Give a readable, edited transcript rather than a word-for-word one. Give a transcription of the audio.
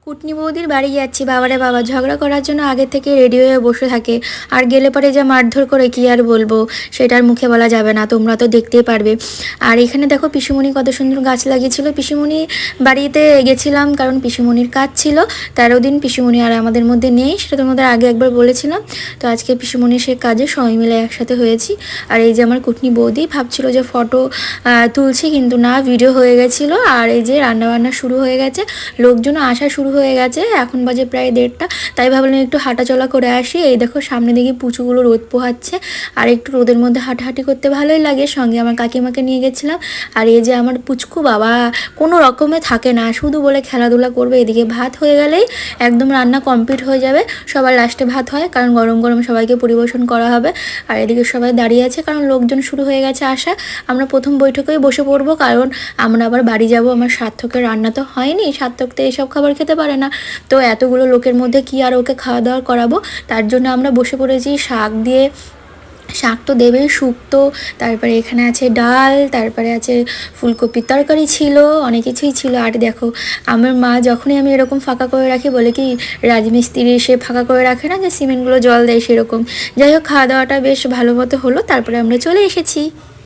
কুটনি বৌদির বাড়ি যাচ্ছি। বাবারে বাবা, ঝগড়া করার জন্য আগে থেকে রেডি হয়ে বসে থাকে। আর গেলে পরে যা মারধর করে কি আর বলবো, সেটার মুখে বলা যাবে না, তোমরা তো দেখতেই পারবে। আর এখানে দেখো পিসিমণি কত সুন্দর গাছ লাগিয়েছিল। পিসিমণি বাড়িতে গেছিলাম কারণ পিসিমণির কাজ ছিল। 13 দিন পিসিমণি আর আমাদের মধ্যে নেই, সেটা তোমাদের আগে একবার বলেছিলাম। তো আজকে পিসিমণির সে কাজে সবাই মিলে একসাথে হয়েছি। আর এই যে আমার কুটনি বৌদি ভাবছিল যে ফটো তুলছি, কিন্তু না, ভিডিও হয়ে গেছিলো। আর এই যে রান্নাবান্না শুরু হয়ে গেছে, লোকজন আসা শুরু হয়ে গেছে। এখন বাজে প্রায় 1:30। তাই ভাবলাম একটু হাঁটাচলা করে আসি। এই দেখো সামনে দিকে পুচুগুলো রোদ পোহাচ্ছে, আর একটু রোদের মধ্যে হাঁটাহাঁটি করতে ভালোই লাগে। সঙ্গে আমার কাকিমাকে নিয়ে গেছিলাম। আর এই যে আমার পুচকু বাবা কোনো রকমে থাকে না, শুধু বলে খেলাধুলা করবে। এদিকে ভাত হয়ে গেলেই একদম রান্না কমপ্লিট হয়ে যাবে। সবার লাস্টে ভাত হয়, কারণ গরম গরম সবাইকে পরিবেশন করা হবে। আর এদিকে সবাই দাঁড়িয়ে আছে, কারণ লোকজন শুরু হয়ে গেছে আসা। আমরা প্রথম বৈঠকেই বসে পড়বো, কারণ আমরা আবার বাড়ি যাব। আমার সার্থকের রান্না তো হয়নি, সার্থক তো এইসব খাবার খেতে পারে না। তো এতগুলো লোকের মধ্যে কি আর ওকে খাওয়া দাওয়া করাবো, তার জন্য আমরা বসে পড়েছি শাক দিয়ে। শাক তো দেবে, শুক্তো, তারপরে এখানে আছে ডাল, তারপরে আছে ফুলকপির তরকারি ছিল, অনেক কিছুই ছিল। আর দেখো আমার মা যখনই আমি এরকম ফাঁকা করে রাখি, বলে কি রাজমিস্ত্রি এসে ফাঁকা করে রাখে না, যে সিমেন্টগুলো জল দেয়, সেরকম। যাই হোক, খাওয়া দাওয়াটা বেশ ভালো মতো হলো, তারপরে আমরা চলে এসেছি।